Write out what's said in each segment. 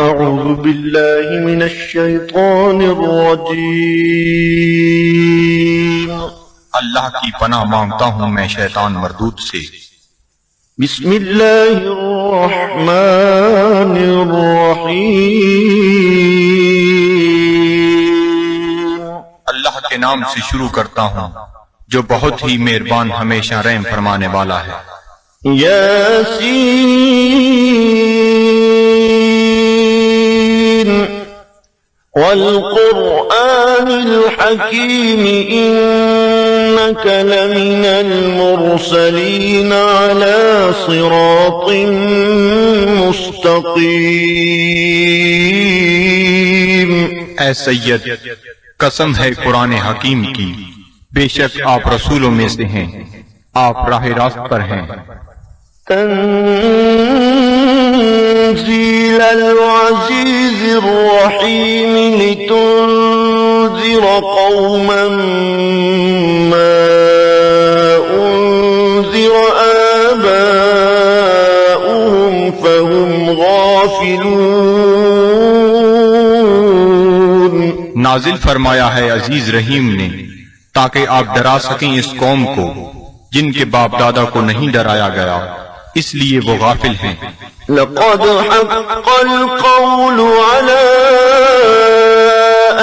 أعوذ بالله من الشيطان الرجيم اللہ کی پناہ مانگتا ہوں میں شیطان مردود سے۔ بسم الله الرحمن الرحيم اللہ کے نام سے شروع کرتا ہوں جو بہت ہی مہربان ہمیشہ رحم فرمانے والا ہے۔ ياسين والقرآن الحكيم إنك لمن المرسلين على صراط مستقيم۔ اے سید، قسم ہے قرآن حکیم کی، بے شک آپ رسولوں میں سے ہیں، آپ راہ راست پر ہیں۔ تنزيل العزيز الرحيم لتنذر قوما ما أنذر آباؤهم فهم غافلون۔ نازل فرمایا ہے عزیز رحیم نے تاکہ آپ ڈرا سکیں اس قوم کو جن کے باپ دادا کو نہیں ڈرایا گیا، اس لیے وہ غافل ہیں۔ لقد حق القول على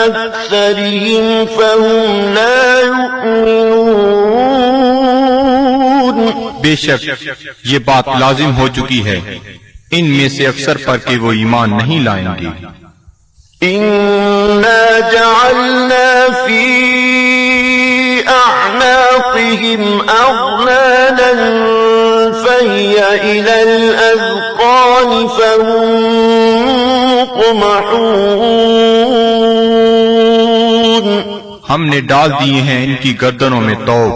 أكثرهم فهم لا يؤمنون۔ بے شک یہ بات لازم ہو چکی ہے ان میں سے اکثر پر کہ وہ ایمان نہیں لائیں گے۔ إنا جعلنا في أعناقهم أغلالا فهي إلى الأذقان فهم مقمحون۔ ہم نے ڈال دیے ہیں ان کی گردنوں میں توق،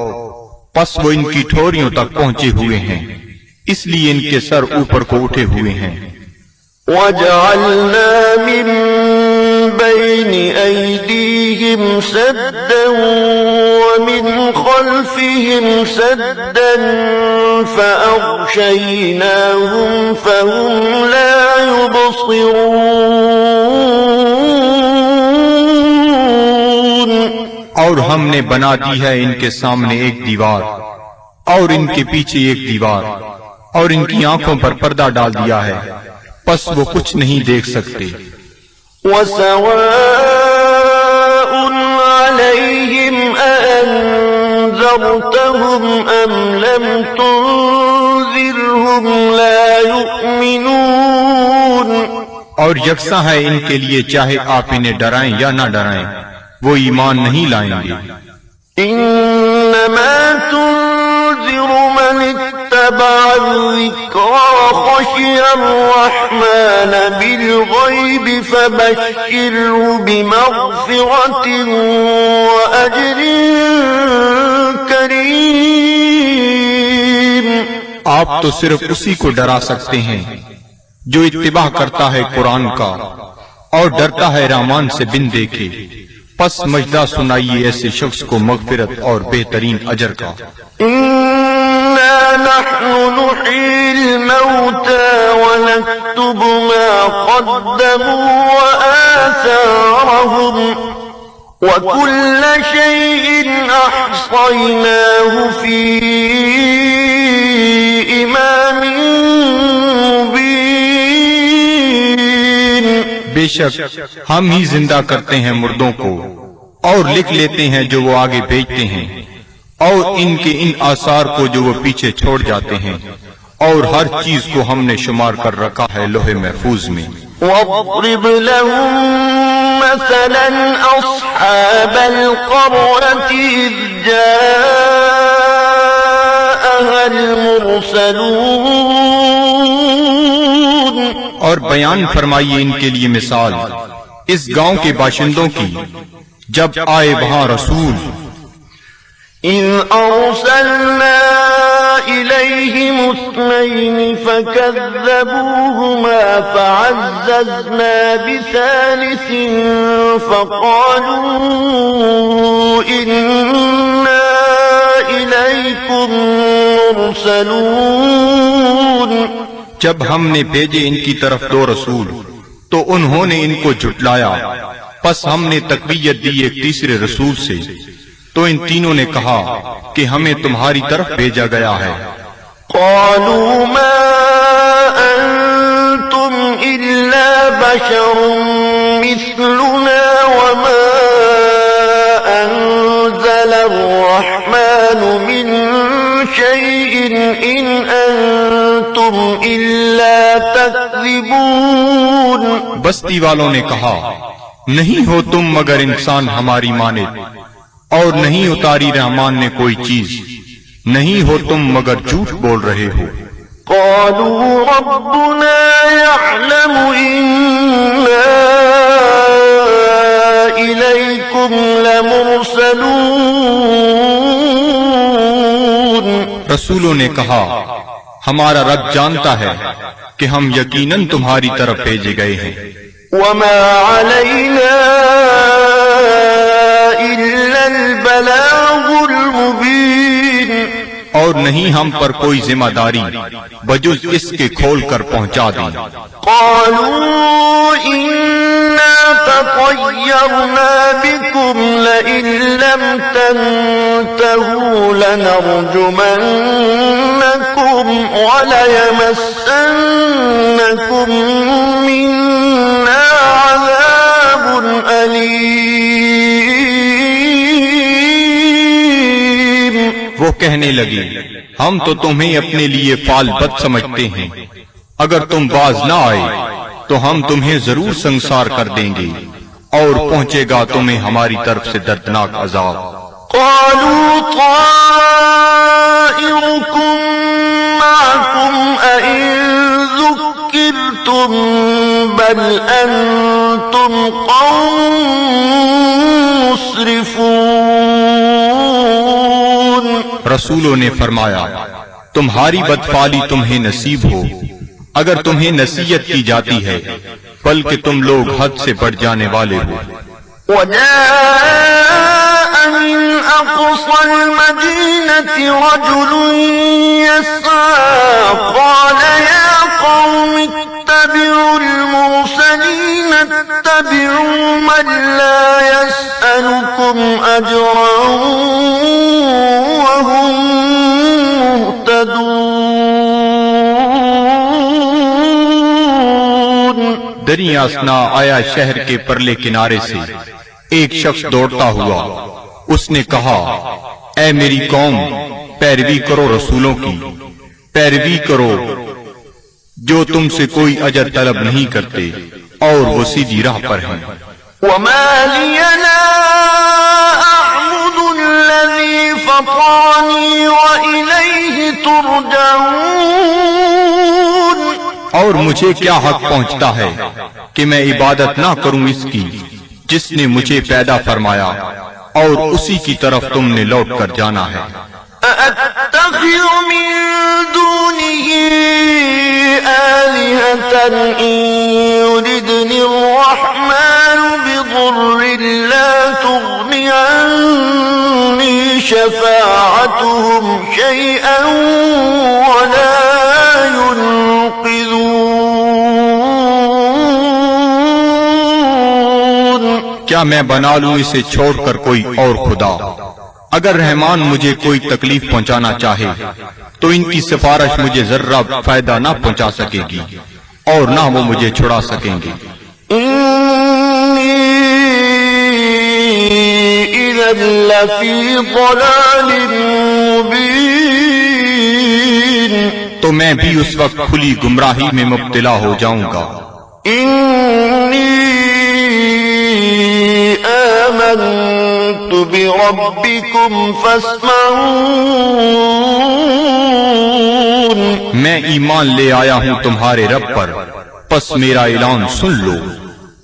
پس وہ ان کی ٹھوریوں تک پہنچے ہوئے ہیں، اس لیے ان کے سر اوپر کو اٹھے ہوئے ہیں۔ وجعلنا من بين أيديهم سدا ومن خلفهم سدا فأغشيناهم فهم لا يبصرون۔ اور ہم نے بنا دی ہے ان کے سامنے ایک دیوار اور ان کے پیچھے ایک دیوار، اور ان کی آنکھوں پر پردہ ڈال دیا ہے، پس وہ کچھ نہیں دیکھ سکتے۔ وسواء عليهم أأنذرتهم أم لم تنذرهم لا يؤمنون۔ اور یکساں ہے ان کے لیے چاہے آپ انہیں ڈرائیں یا نہ ڈرائیں، وہ ایمان نہیں لائیں گے۔ إنما تنذر من اتبع الذكر وخشي الرحمن بالغيب فبشره بمغفرة وأجر كريم۔ آپ تو صرف اسی کو ڈرا سکتے ہیں جو اتباع کرتا ہے قرآن کا اور ڈرتا ہے رحمان سے بن دیکھے، پس مجدہ سنائیے ایسے شخص کو مغفرت اور بہترین اجر کا۔ إنا نحن نحيي الموتى ونكتب ما قدموا وآثارهم وكل شيء أحصيناه في إمام مبين۔ بے شک ہم ہی زندہ کرتے ہیں مردوں کو اور لکھ لیتے ہیں جو وہ آگے بھیجتے ہیں، اور ان کے ان آثار کو جو وہ پیچھے چھوڑ جاتے ہیں، اور ہر چیز کو ہم نے شمار کر رکھا ہے لوح محفوظ میں۔ واضرب لهم مثلا أصحاب القرية إذ جاءها المرسلون۔ اور بیان فرمائیے ان کے لیے مثال اس گاؤں کے باشندوں کی جب آئے وہاں رسول۔ إذ أرسلنا إليهم اثنين فكذبوهما فعززنا بثالث فقالوا إنا إليكم مرسلون۔ جب ہم نے بھیجے ان کی طرف دو رسول تو انہوں نے ان کو جھٹلایا، پس ہم نے تقویت دی ایک تیسرے رسول سے، تو ان تینوں نے کہا کہ ہمیں تمہاری طرف بھیجا گیا ہے۔ قالوا ما أنتم إلا بشر مثلنا وما أنزل الرحمن من شيء إن أنتم إلا تكذبون۔ بستی والوں نے کہا نہیں ہو تم مگر انسان ہماری مانند، اور نہیں اتاری رحمان نے کوئی چیز، نہیں ہو تم مگر جھوٹ بول رہے ہو۔ قالوا ربنا يعلم إنا إليكم لمرسلون۔ رسولوں نے کہا ہمارا رب جانتا ہے کہ ہم یقیناً تمہاری طرف بھیجے گئے ہیں۔ وما علينا إلا البلاغ المبين۔ اور نہیں ہم پر کوئی ذمہ داری بجز اس کے کھول کر پہنچا دیں۔ قالوا إنا تطيرنا بكم لئن لم تنتهوا لنرجمنكم وليمسنكم منا عذاب أليم۔ وہ کہنے لگی ہم تو تمہیں اپنے لیے فال بد سمجھتے ہیں، اگر تم باز نہ آئے تو ہم تمہیں ضرور سنسار کر دیں گے، اور پہنچے گا تمہیں ہماری طرف سے دردناک عذاب۔ قالوا طائركم معكم أئن ذكرتم بل أنتم قوم مسرفون۔ رسولوں نے فرمایا تمہاری بدفعلی تمہیں نصیب ہو اگر تمہیں نصیحت کی جاتی ہے، بلکہ تم لوگ حد سے بڑھ جانے والے ہو۔ وجاء من أقصى المدينة رجل يسعى قال يا قوم اتبعوا المرسلين اتبعوا من لا يسألكم أجرا وهم مهتدون۔ دریا اسنا آیا شہر کے پرلے کنارے سے ایک شخص دوڑتا ہوا، اس نے کہا اے میری قوم، پیروی کرو رسولوں کی، پیروی کرو جو تم سے کوئی اجر طلب نہیں کرتے اور وہ سیدھی راہ پر ہیں۔ وما لي لا أعبد الذي فطرني وإليه ترجعون۔ اور مجھے کیا حق پہنچتا ہے کہ میں عبادت نہ کروں اس کی جس نے مجھے پیدا فرمایا اور اسی کی طرف تم نے لوٹ کر جانا ہے۔ أأتخذ من دونه آلهة إن يردني الرحمن بضر لا تغني عني شفاعتهم شيئا ولا ينقذون۔ کیا میں بنا لوں اسے چھوڑ کر کوئی اور خدا؟ اگر رحمان مجھے کوئی تکلیف پہنچانا چاہے تو ان کی سفارش مجھے ذرہ فائدہ نہ پہنچا سکے گی اور نہ وہ مجھے چھڑا سکیں گے۔ إني إذا لفي ضلال مبين۔ تو میں بھی اس وقت کھلی گمراہی میں مبتلا ہو جاؤں گا۔ إني آمنت بربكم فاسمعون۔ میں ایمان لے آیا ہوں تمہارے رب پر، پس میرا اعلان سن لو۔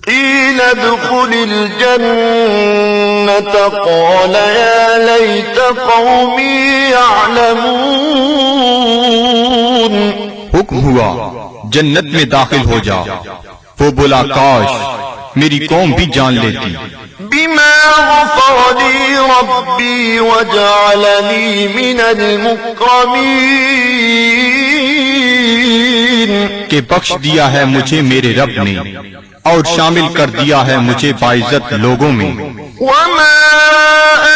قيل ادخل الجنة قال يا ليت قومي يعلمون۔ حکم ہوا جنت میں داخل ہو جا، وہ بولا کاش میری قوم بھی جان لیتی۔ بما غفر لي ربي وجعلني من المكرمين۔ کہ بخش دیا ہے مجھے میرے رب نے اور شامل کر دیا ہے مجھے باعزت لوگوں میں. وما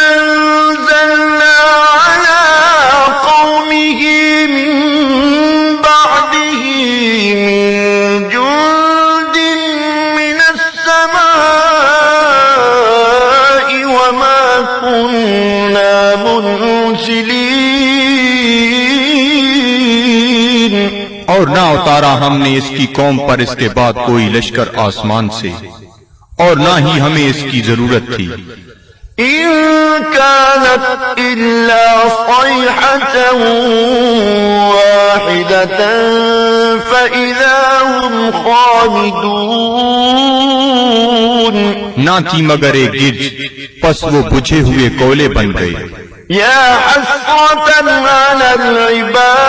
أنزلنا على قومه من بعده من جند من السماء وما كنا منزلين. اور نہ اتارا ہم نے اس کی قوم پر اس کے بعد کوئی لشکر آسمان سے، اور نہ ہی ہمیں اس کی ضرورت تھی. إن كانت إلا صيحة واحدة فإذا هم خامدون. نہ تھی مگر ایک گرج، پس وہ بجھے ہوئے کولے بن گئے. يا حسرة على العباد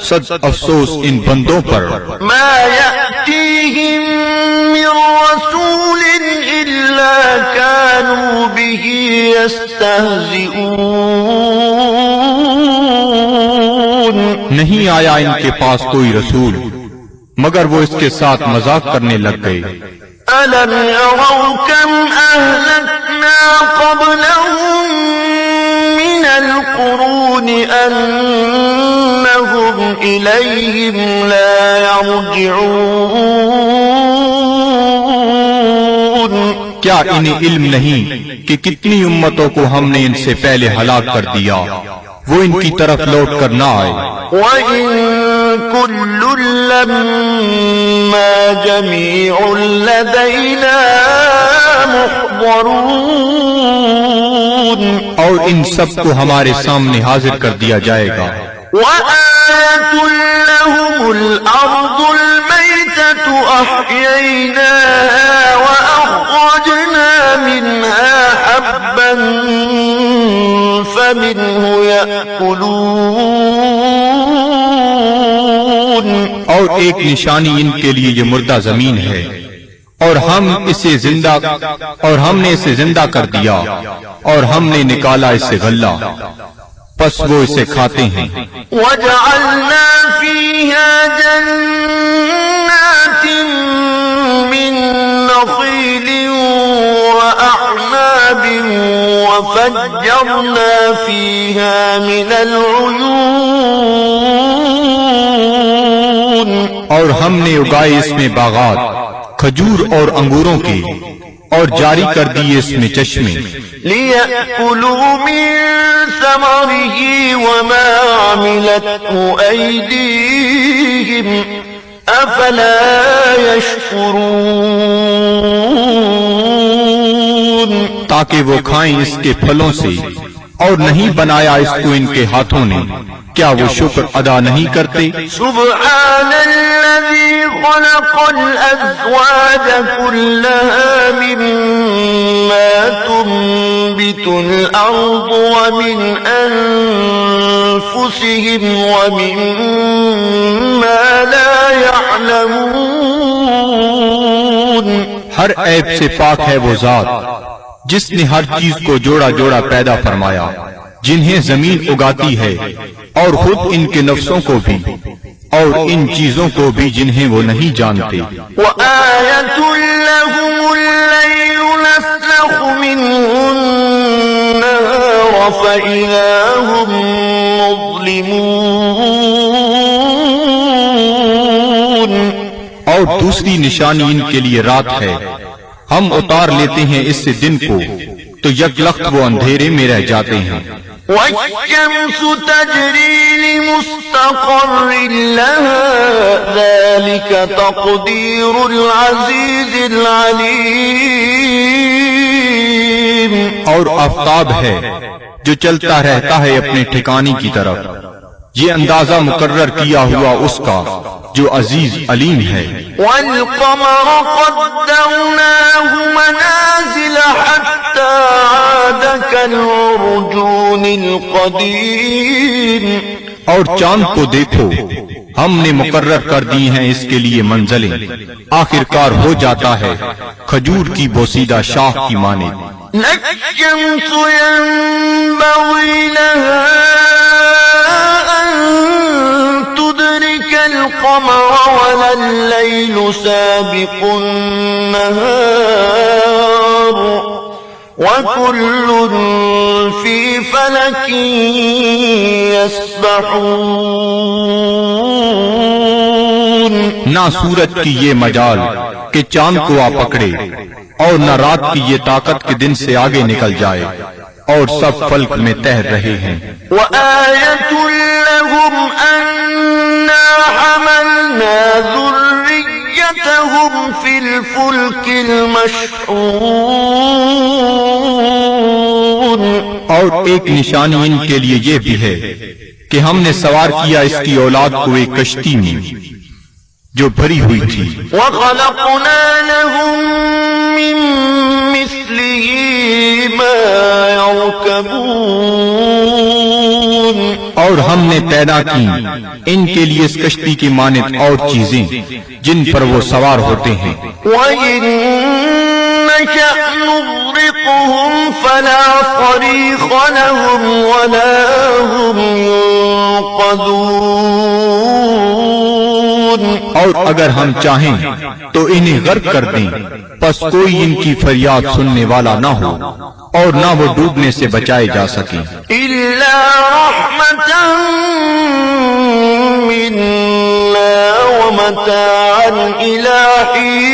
صد افسوس ان بندوں پر، ما يأتيهم من رسول إلا كانوا به يستهزئون. نہیں آیا ان کے پاس کوئی رسول مگر وہ اس کے ساتھ مذاق کرنے لگ گئے. ألم يروا كم أهلكنا قبلهم من القرون أنهم إليهم لا يرجعون. کیا انہیں علم نہیں کہ کتنی امتوں کو ہم نے ان سے پہلے ہلاک کر دیا، وہ ان کی طرف لوٹ کر نہ آئے. وَإِن كُلٌّ لَّمَّا جَمِيعٌ لَّدَيْنَا مُحْضَرُونَ. اور ان سب کو ہمارے سامنے حاضر کر دیا جائے گا. وَآيَةٌ لَّهُمُ الْأَرْضُ الْمَيْتَةُ أَحْيَيْنَاهَا وَأَخْرَجْنَا مِنْهَا حَبًّا فَمِنْهُ يَأْكُلُونَ. اور ایک نشانی ان کے لیے یہ مردہ زمین ہے، اور ہم نے اسے زندہ کر دیا، اور ہم نے نکالا اس سے غلہ، پس وہ اسے کھاتے ہیں. وَجَعَلْنَا فِيهَا جَنَّاتٍ مِّن نَّخِيلٍ وَأَعْنَابٍ وَفَجَّرْنَا فِيهَا مِنَ الْعُيُونِ. اور ہم نے اگائے اس میں باغات کھجور اور انگوروں کے، اور جاری کر دیے اس میں چشمے. لِيَأْكُلُوا مِن ثَمَرِهِ وَمَا عَمِلَتْهُ أَيْدِيهِمْ أَفَلَا يَشْكُرُونَ. تاکہ وہ کھائیں اس کے پھلوں سے، اور نہیں بنایا اس کو ان کے ہاتھوں نے، کیا وہ شکر ادا نہیں کرتے؟ سبحان الذي خلق الأزواج كلها مما تنبت الأرض ومن أنفسهم ومما لا يعلمون. ہر عیب سے پاک ہے وہ ذات جس نے ہر چیز کو جوڑا جوڑا پیدا فرمایا، جنہیں زمین اگاتی ہے، اور خود ان کے نفسوں کو بھی، اور ان چیزوں کو بھی جنہیں وہ نہیں جانتے. وَآيَةٌ لَّهُمُ اللَّيْلُ نَسْلَخُ مِنْهُ النَّهَارَ فَإِذَا هُم مُظْلِمُونَ. اور دوسری نشانی ان کے لیے رات ہے، ہم اتار لیتے ہیں اس سے دن کو، تو یک لخت وہ اندھیرے میں رہ جاتے ہیں. وَالشَّمْسُ تَجْرِي لِمُسْتَقَرٍّ لَهَا ذَلِكَ تَقْدِيرُ الْعَزِيزِ الْعَلِيمِ. اور آفتاب ہے جو چلتا رہتا ہے اپنے ٹھکانے کی طرف، یہ اندازہ مقرر کیا ہوا اس کا جو عزیز علیم ہے. وَالْقَمَرَ قَدَّرْنَاهُ مَنَازِلَ حَتَّى عَادَ كَالْعُرْجُونِ الْقَدِيمِ. اور چاند کو دیکھو، ہم نے مقرر کر دی ہیں اس کے لیے منزلیں، آخر کار ہو جاتا ہے کھجور کی بوسیدہ شاخ کی مانند. الشَّمْسُ يَنبَغِي لَهَا أَن تُدْرِكَ القمر ولا الليل سابق النهار وكل في فلك يسبحون. نہ سورج کی یہ مجال کہ چاند کو آ پکڑے، اور نہ رات کی یہ طاقت کہ دن سے آگے نکل جائے، اور سب فلک میں تیر رہے ہیں. وآية لهم أنا حملنا ذريتهم في الفلك المشحون. اور ایک نشانی ان کے لیے یہ بھی ہے کہ ہم نے سوار کیا اس کی اولاد کو ایک کشتی میں جو بھری ہوئی تھی. وخلقنا لهم من مثله ما يركبون. اور ہم نے پیدا کی ان کے لیے اس کشتی کی مانند اور چیزیں جن پر وہ سوار ہوتے ہیں. وإن نشأ نغرقهم فلا صريخ لهم ولا هم ينقذون. اور اگر ہم چاہیں تو انہیں غرق کر دیں، پس کوئی ان کی فریاد سننے والا نہ ہو اور نہ وہ ڈوبنے سے بچائے جا سکیں. إلا رحمة منا ومتاعا إلى حين.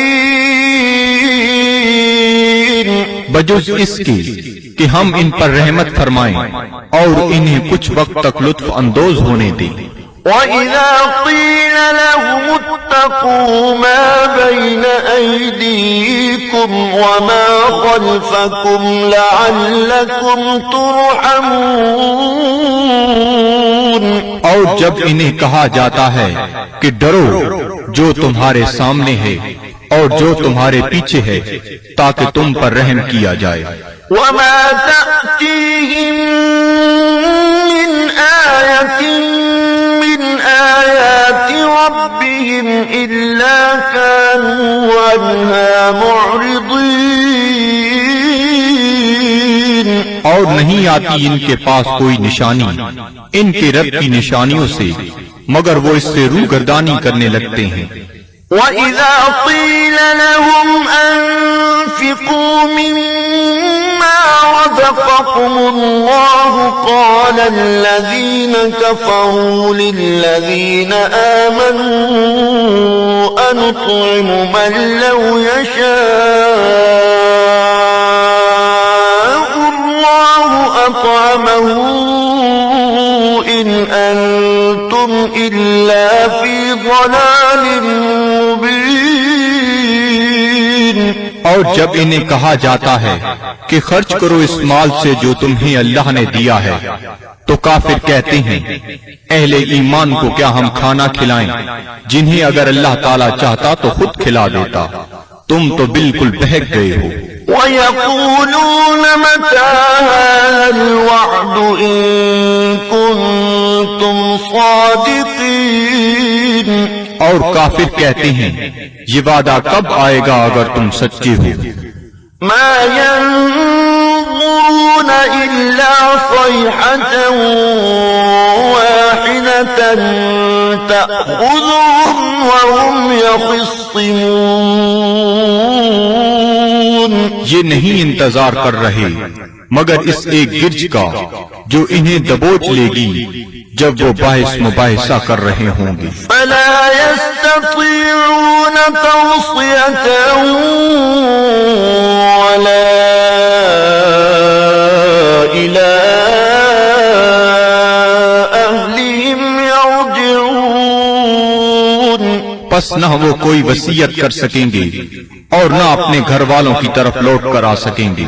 بجز اس کے کہ ہم ان پر رحمت فرمائیں اور انہیں کچھ وقت تک لطف اندوز ہونے دیں. وَإِذَا قِيلَ لَهُمُ اتَّقُوا مَا بَيْنَ أَيْدِيكُمْ وَمَا خَلْفَكُمْ لَعَلَّكُمْ تُرْحَمُونَ. اور جب انہیں کہا جاتا ہے کہ ڈرو جو تمہارے سامنے ہے اور جو تمہارے پیچھے ہے تاکہ تم پر رحم کیا جائے. وَمَا تَأْتِيهِم مِّنْ آيَةٍ من آيات ربهم إلا كانوا عنها معرضين. اور نہیں آتی ان کے پاس کوئی نشانی ان کے رب کی نشانیوں سے مگر وہ اس سے روگردانی کرنے لگتے ہیں. وَإِذَا قِيلَ لَهُمْ أَنفِقُوا مِمَّا رَزَقَكُمُ اللَّهُ قَالَ الَّذِينَ كَفَرُوا لِلَّذِينَ آمَنُوا أَنُطْعِمُ مَن لَّوْ يَشَاءُ اللَّهُ أَطْعَمَهُ إِنْ أَنتُمْ إِلَّا فِي ضَلَالٍ مُبِينٍ. اور جب انہیں کہا جاتا ہے کہ خرچ کرو اس مال سے جو تمہیں اللہ نے دیا ہے تو کافر کہتے ہیں اہل ایمان کو کیا ہم کھانا کھلائیں جنہیں اگر اللہ تعالیٰ چاہتا تو خود کھلا دیتا. تم تو بالکل بہک گئے ہو. وَيَقُولُونَ مَتَىٰ هَٰذَا الْوَعْدُ إِن كُنتُمْ صَادِقِينَ. اور کافر کہتے ہیں یہ وعدہ کب آئے گا اگر تم سچے ہو. مَا يَنظُرُونَ إِلَّا صَيْحَةً وَاحِدَةً تَأْخُذُهُمْ وَهُمْ يَخِصِّمُونَ. یہ نہیں انتظار کر رہے مگر اس ایک گرج کا جو انہیں دبوچ لے گی جب وہ باعث مباحثہ کر رہے ہوں گے. فَلَا يَسْتَطِيعُونَ تَوْصِيَةً وَلَا إِلَىٰ أَهْلِهِمْ يَرْجِعُونَ. پس نہ وہ کوئی وصیت کر سکیں گے اور نہ اپنے گھر والوں کی طرف لوٹ کر آ سکیں گے.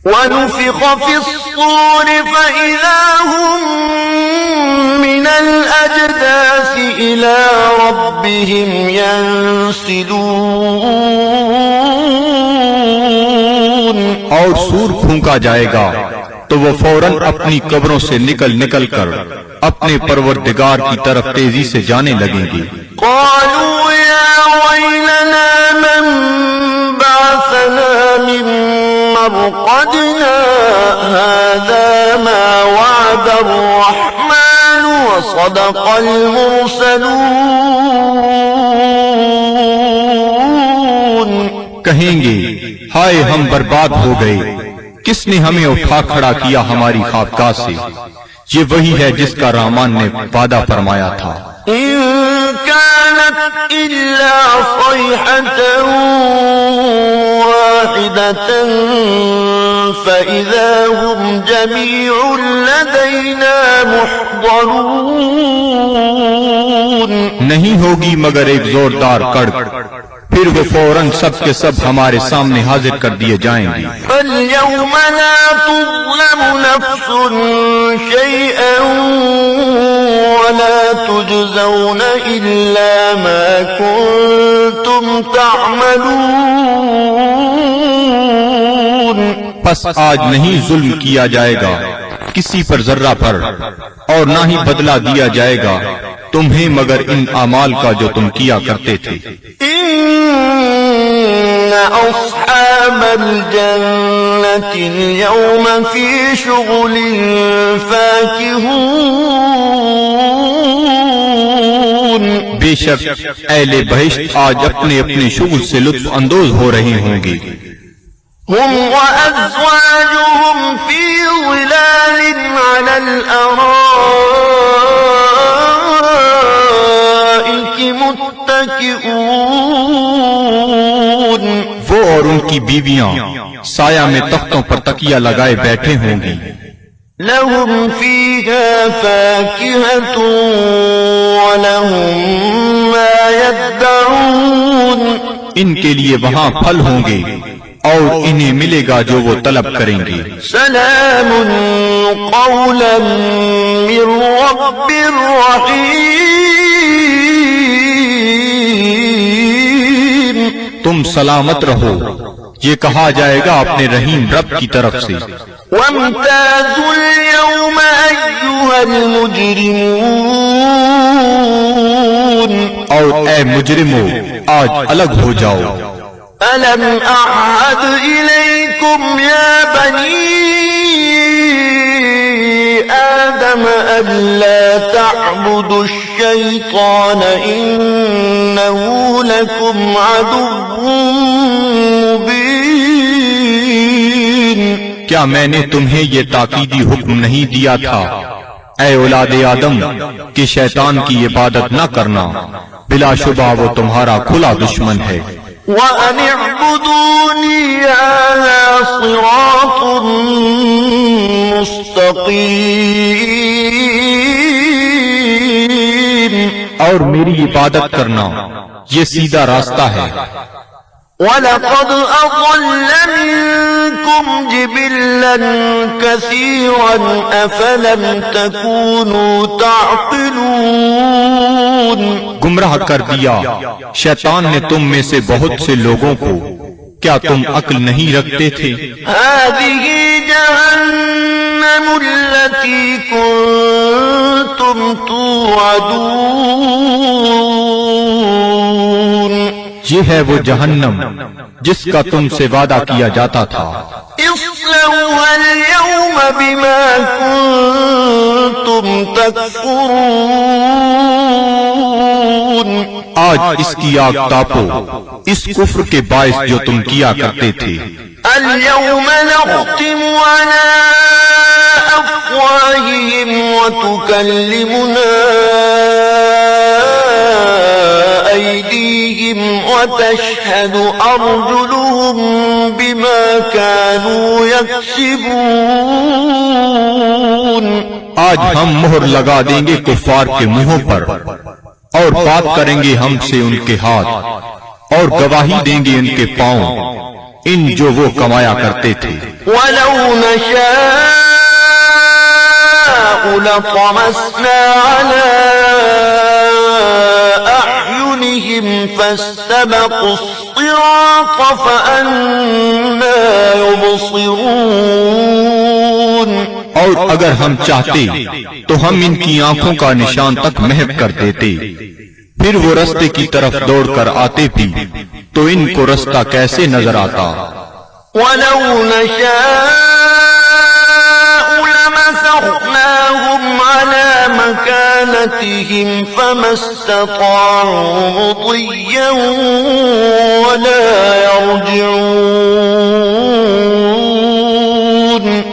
وَنُفِخَ فِي الصُّورِ فَإِذَا هُم مِّنَ الْأَجْدَاثِ إِلَىٰ رَبِّهِمْ يَنسِلُونَ. اور سور پھونکا جائے گا تو وہ فوراً اپنی قبروں سے نکل کر اپنے پروردگار کی طرف تیزی سے جانے لگیں گے. قَالُوا يَا وَيْلَنَا مَن بَعَثَنَا مِن مَّرْقَدِنَا هَٰذَا مَا وَعَدَ الرَّحْمَٰنُ وَصَدَقَ صدق المرسلون. کہیں گے ہائے ہم برباد ہو گئے، کس نے ہمیں اٹھا کھڑا کیا ہماری خوابگاہ سے؟ یہ وہی ہے جس کا رحمان نے وعدہ فرمایا تھا. إن كانت إلا صيحة واحدة فإذا هم جميع لدينا محضرون. نہیں ہوگی مگر ایک زوردار کڑک، پھر وہ فوراً سب کے سب ہمارے سامنے حاضر کر دیے جائیں گے. فاليوم لا تظلم نفس شيئا ولا تجزون إلا ما كنتم تعملون. پس آج نہیں ظلم کیا جائے گا کسی پر ذرہ پر، اور نہ ہی بدلہ دیا جائے گا تمہیں مگر ان اعمال کا جو تم کیا کرتے تھے. إن أصحاب الجنة اليوم في شغل فاكهون. بے شک اہل بہشت آج اپنے اپنے شغل سے لطف اندوز ہو رہے ہوں گے. هم وأزواجهم في ظلال على الأرائك متكئون. وہ اور ان کی بیویاں سایہ میں تختوں پر تکیہ لگائے بیٹھے ہوں گی. لهم فيها فاكهة ولهم ما يدعون. ان کے لیے وہاں پھل ہوں گے اور انہیں ملے گا جو وہ طلب کریں گے. سلام قولا من رب رحیم. تم سلامت رہو، یہ کہا جائے گا اپنے رحیم رب کی طرف سے. وامتازوا اليوم أيها المجرمون. اور اے مجرمو آج الگ ہو جاؤ. ألم أعهد إليكم يا بني آدم ألا تعبدوا الشيطان إنه لكم عدو مبين. کیا میں نے تمہیں یہ تاکیدی حکم نہیں دیا تھا اے اولاد آدم کہ شیطان کی عبادت نہ کرنا، بلا شبہ وہ تمہارا کھلا دشمن ہے. وَأَنِ اعْبُدُونِي هَذَا صِرَاطٌ مُسْتَقِيمٌ. اور میری عبادت کرنا یہ سیدھا راستہ ہے. وَلَقَدْ أَضَلَّ مِنكُمْ جِبِلًّا كَثِيرًا أَفَلَمْ تَكُونُوا تَعْقِلُونَ. گمراہ کر دیا شیطان نے تم میں سے بہت سے لوگوں کو، کیا تم عقل نہیں رکھتے تھے؟ هَذِهِ جَهَنَّمُ الَّتِي كُنتُمْ تُوعَدُونَ. یہ ہے وہ جہنم جس کا تم سے وعدہ کیا جاتا تھا. اصلوها اليوم بما كنتم تكفرون. آج اس کی آگ تاپو اس کفر کے باعث جو تم کیا کرتے تھے. اليوم نختم على أفواههم وتكلمنا أيديهم وتشهد أرجلهم بما كانوا يكسبون. آج ہم مہر لگا دیں گے کفار کے منہوں پر، اور بات کریں گے ہم سے ان کے ہاتھ، اور گواہی دیں گے ان کے پاؤں ان جو وہ کمایا کرتے تھے. وَلَوْ نَشَاءُ لَطَمَسْنَا عَلَىٰ أَعْيُنِهِمْ فَاسْتَبَقُوا الصِّرَاطَ فَأَنَّىٰ يُبْصِرُونَ. اور اگر ہم چاہتے تو ہم ان کی آنکھوں کا نشان تک محو کر دیتے، پھر وہ رستے کی طرف دوڑ کر آتے بھی تو ان کو رستہ کیسے نظر آتا. وَلَوْ نَشَاءُ لَمَسَخْنَاهُمْ عَلَىٰ مَكَانَتِهِمْ بآلهتهم فما استطاعوا مضيا ولا يرجعون.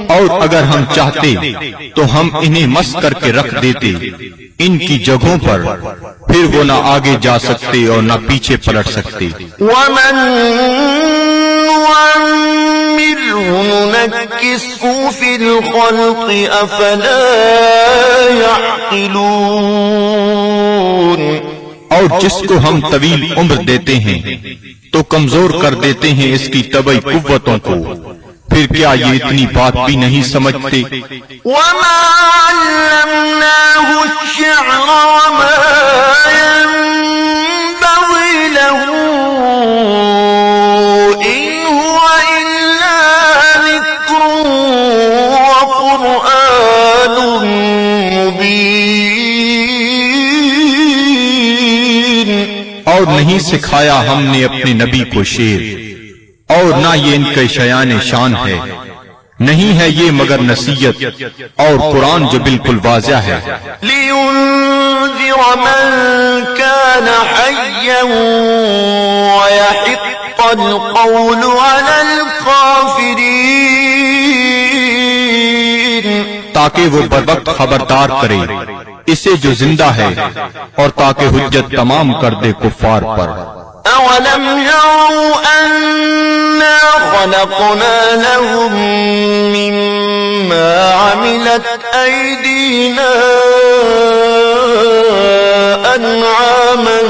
اور اگر ہم چاہتے تو ہم انہیں مس کر کے رکھ دیتے ان کی جگہوں پر، پھر وہ نہ آگے جا سکتے اور نہ پیچھے پلٹ سکتے. ومن نعمره ننكسه في الخلق أفلا يعقلون. اور جس کو ہم طویل عمر دیتے ہیں تو کمزور کر دیتے ہیں اس کی طبعی قوتوں کو، پھر کیا یہ اتنی بات بھی نہیں سمجھتے؟ وما علمناه الشعر وما ينبغي له إن هو إلا ذكر وقرآن مبين. اور نہیں سکھایا ہم نے اپنے نبی کو شعر، اور نہ یہ ان کے شیان شان ہے، نہیں ہے یہ مگر نصیحت اور قرآن جو بالکل واضح ہے. لينذر من كان حيا ويحق القول على الكافرين. تاکہ وہ بروقت خبردار کرے اسے جو زندہ ہے، اور تاکہ حجت تمام کر دے کفار پر. أولم يروا أنا خلقنا لهم مما عملت أيدينا أنعاما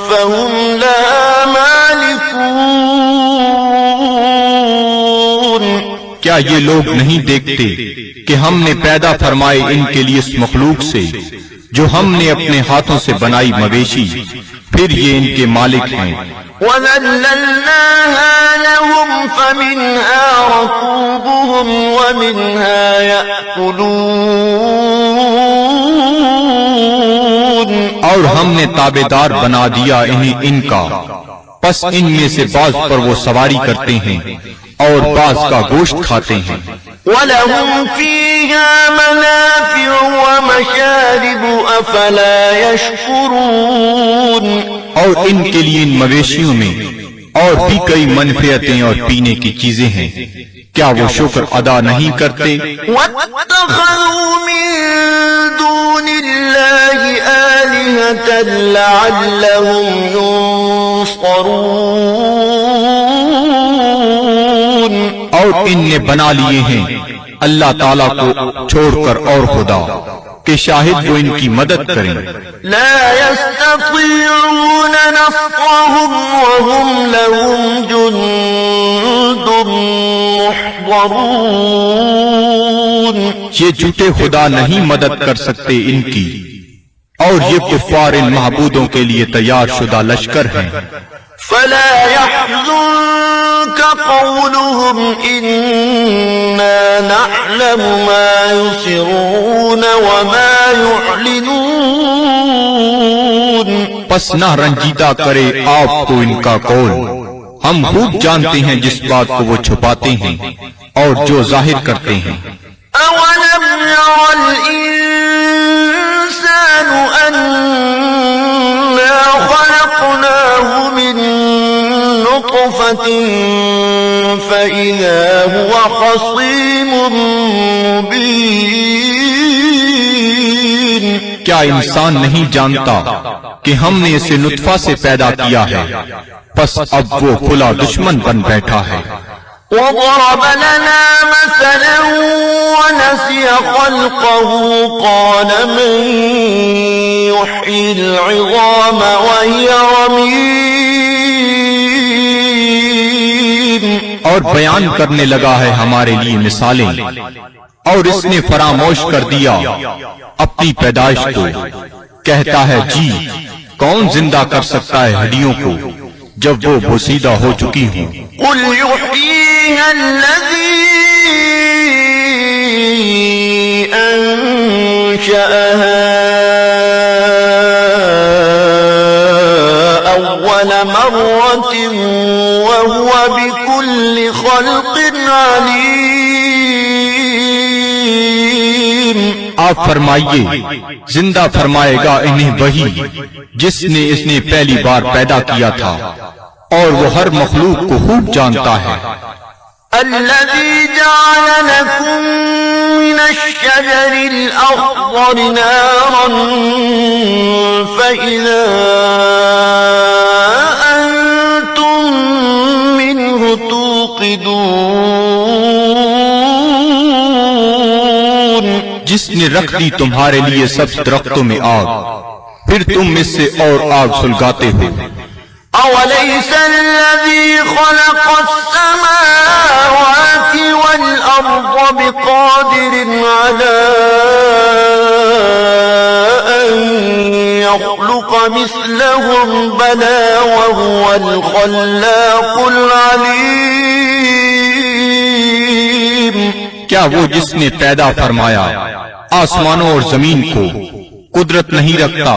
فهم لها مالكون. کیا یہ لوگ نہیں دیکھتے کہ ہم نے پیدا فرمائے ان کے لیے اس مخلوق سے جو ہم نے اپنے ہاتھوں سے بنائی مویشی، پھر یہ ان کے مالک ہیں. وَذَلَّلْنَاهَا لَهُمْ فَمِنْهَا رَكُوبُهُمْ وَمِنْهَا يَأْكُلُونَ. اور ہم نے تابعدار بنا دیا انہیں ان کا، پس ان میں سے بعض پر وہ سواری کرتے ہیں اور بعض کا گوشت کھاتے ہیں. وَلَهُمْ فِيهَا مَنَافِعُ وَمَشَارِبُ أَفَلَا يَشْكُرُونَ. اور ان کے لیے ان مویشیوں میں اور بھی کئی منفعتیں اور پینے کی چیزیں ہیں، کیا وہ شکر ادا نہیں کرتے؟ وَاتَّخَذُوا مِن دُونِ اللَّهِ آلِهَةً لَعَلَّهُمْ يُنصَرُونَ. اور ان نے بنا لیے ہیں اللہ تعالیٰ کو چھوڑ کر اور خدا کہ شاہد وہ ان کی مدد کریں. لا يستطيعون نصرهم وهم لهم جند محضرون. یہ جھوٹے خدا نہیں مدد کر سکتے ان کی، اور یہ کفار ان معبودوں کے لیے تیار شدہ لشکر ہیں. فلا يحزنك قولهم إنا نعلم ما يسرون وما يعلنون. پس نہ رنجیدہ کرے آپ کو ان کا قول، ہم خوب جانتے ہیں جس بات کو وہ چھپاتے ہیں اور جو ظاہر کرتے ہیں. أولم ير الإنسان أنا خلقناه من نطفة فإذا هو خصيم مبين. کیا انسان نہیں جانتا کہ ہم نے اسے نطفہ سے پیدا کیا ہے، پس اب وہ کھلا دشمن بن بیٹھا ہے. وضرب لنا مثلا ونسي خلقه قال من يحيي العظام وهي رميم. اور بیان کرنے لگا ہے ہمارے لیے مثالیں، اور اس نے فراموش کر دیا اپنی پیدائش کو. کہتا ہے جی کون زندہ کر سکتا ہے ہڈیوں کو جب وہ بوسیدہ ہو چکی ہوں. قل يحييها الذي أنشأها أول مرة وهو بكل خلق عليم. آپ فرمائیے زندہ فرمائے گا انہیں وہی جس نے اس نے پہلی بار پیدا کیا تھا، اور وہ ہر مخلوق کو خوب جانتا ہے۔ الذي جعل لكم من الشجر الأخضر نارا فإذا أنتم منه توقدون، جس نے رکھ دی تمہارے لیے سب درختوں میں آگ، پھر تم اس سے اور آگ سلگاتے ہو۔ أوليس الذي خلق السماوات والأرض بقادر على أن يخلق مثلهم بلى وهو الخلاق العليم؟ کیا وہ جس نے پیدا فرمایا آسمانوں اور زمین کو قدرت نہیں رکھتا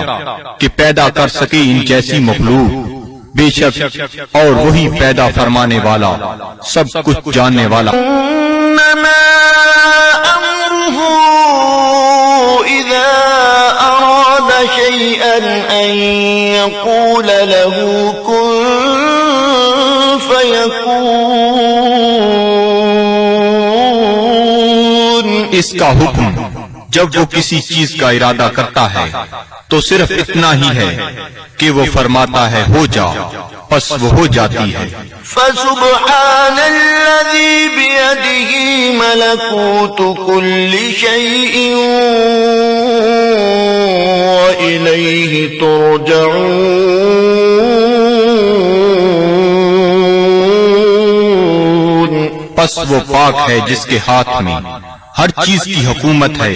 کہ پیدا کر سکے ان جیسی مخلوق؟ بے شک اور وہی پیدا فرمانے والا سب کچھ جاننے والا۔ انما امره اذا اراد شيئا ان يقول له كن فيكون، اس کا حکم جب وہ کسی چیز کا ارادہ کرتا ہے تو صرف اتنا ہی ہے کہ وہ فرماتا ہے ہو جا، پس وہ ہو جاتی ہے۔ فسبحان الذي بيده ملكوت كل شيء وإليه ترجعون، پس وہ پاک ہے جس کے ہاتھ میں ہر چیز کی حکومت ہے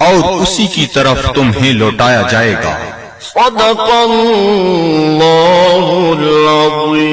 اور اسی کی طرف تمہیں لوٹایا جائے گا۔ صدق اللہ العظیم۔